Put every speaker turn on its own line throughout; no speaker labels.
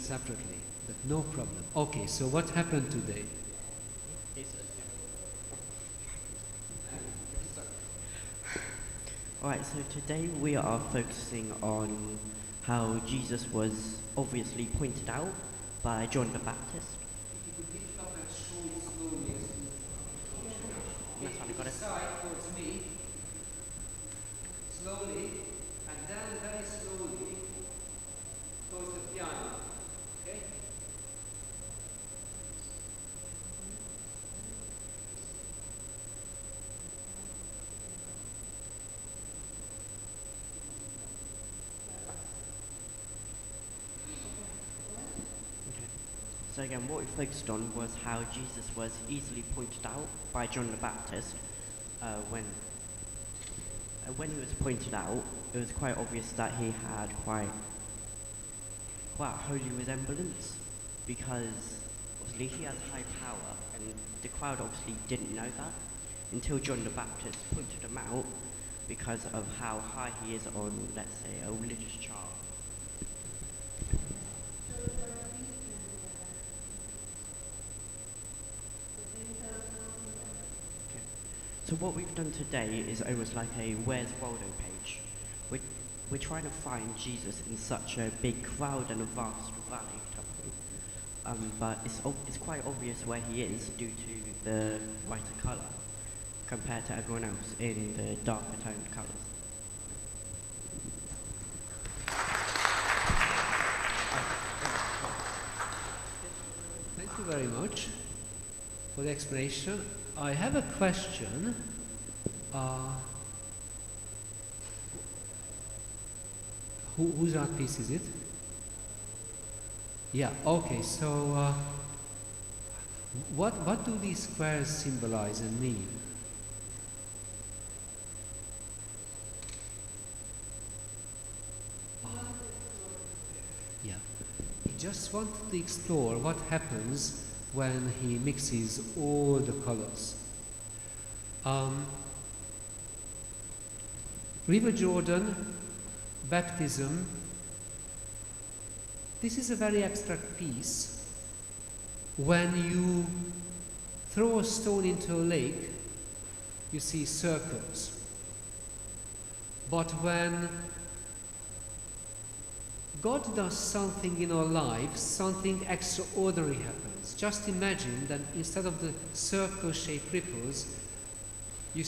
separately, but no problem. Okay, so what happened today?
Alright, so today we are focusing on how Jesus was obviously pointed out by John the Baptist.
If you could lift up and show it slowly.
That's what I got it.
Side towards me, slowly, and then very slowly towards the piano. Okay?
So again, what we focused on was how Jesus was easily pointed out by John the Baptist. When he was pointed out, it was quite obvious that he had quite a holy resemblance, because obviously he has high power, and the crowd obviously didn't know that until John the Baptist pointed him out because of how high he is on, let's say, a religious chart. So what we've done today is almost like a Where's Waldo page. We're trying to find Jesus in such a big crowd and a vast valley type of thing. But it's quite obvious where he is due to the brighter colour compared to everyone else in the darker toned colours.
Thank you very much for the explanation. I have a question. Whose art piece is it? Yeah, okay, so what do these squares symbolize and mean? Yeah, he just wanted to explore what happens when he mixes all the colors. River Jordan, baptism. This is a very abstract piece. When you throw a stone into a lake, you see circles. But when God does something in our lives, something extraordinary happens. Just imagine that instead of the circle-shaped ripples, you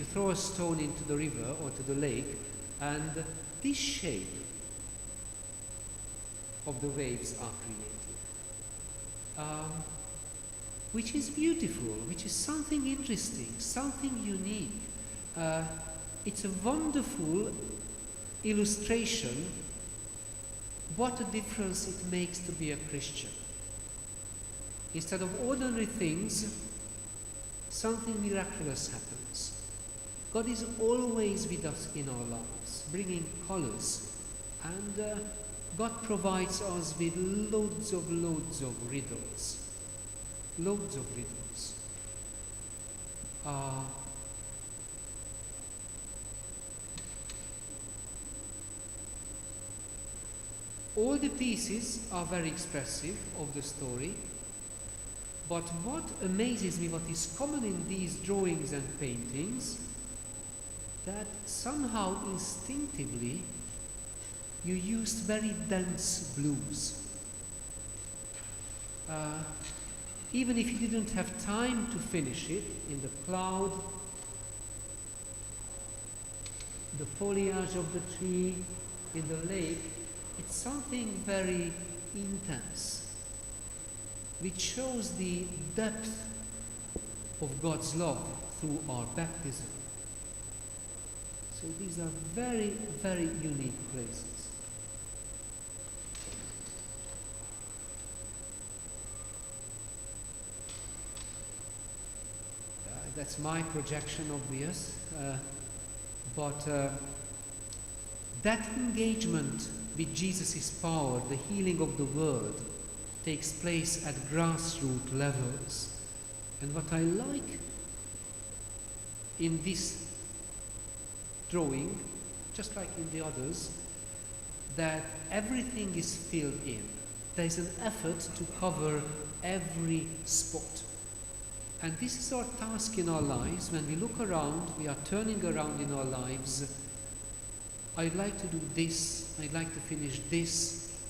throw a stone into the river or to the lake, and this shape of the waves are created. Which is beautiful, which is something interesting, something unique. It's a wonderful illustration what a difference it makes to be a Christian. Instead of ordinary things, something miraculous happens. God is always with us in our lives, bringing colors, and God provides us with loads of riddles. Loads of riddles. All the pieces are very expressive of the story, but what amazes me, what is common in these drawings and paintings, that somehow instinctively you used very dense blues. Even if you didn't have time to finish it, in the cloud, the foliage of the tree, in the lake, it's something very intense, which shows the depth of God's love through our baptism. So these are very, very unique places. That's my projection, obvious, but that engagement with Jesus' power, the healing of the world, takes place at grassroots levels. And what I like in this drawing, just like in the others, that everything is filled in. there's an effort to cover every spot. And this is our task in our lives. When we look around, we are turning around in our lives. I'd like to do this, I'd like to finish this,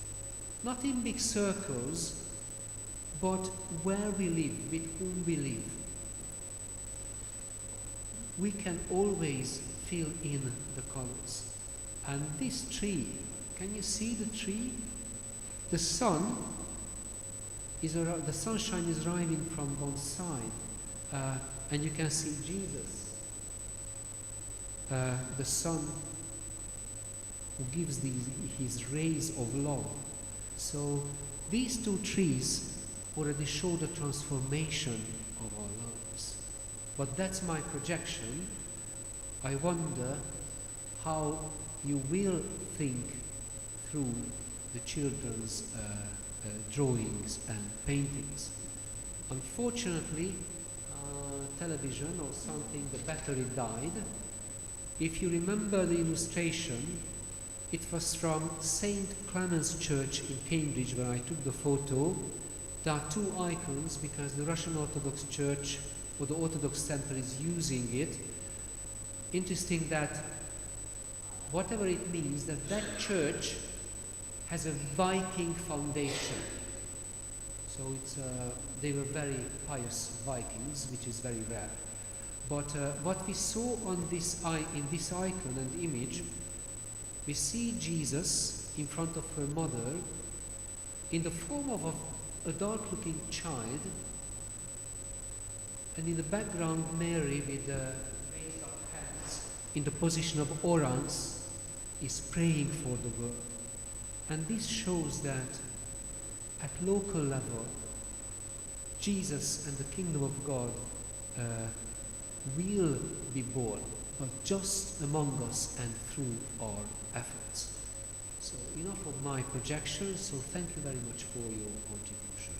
not in big circles, but where we live, with whom we live. We can always fill in the colors. And this tree, can you see the tree? The sun the sunshine is arriving from one side, and you can see Jesus, the sun who gives his rays of love. So these two trees already show the transformation of our lives. But that's my projection. I wonder how you will think through the children's drawings and paintings. Unfortunately, television or something, the battery died. If you remember the illustration, it was from St. Clement's Church in Cambridge where I took the photo. There are two icons because the Russian Orthodox Church or the Orthodox Center is using it. Interesting that whatever it means, that church has a Viking foundation. So they were very pious Vikings, which is very rare. But what we saw on in this icon and image, we see Jesus in front of her mother in the form of a dark-looking child, and in the background Mary with raised up hands in the position of orans is praying for the world. And this shows that at local level, Jesus and the kingdom of God will be born, but just among us and through our efforts. So enough of my projection, so thank you very much for your contribution.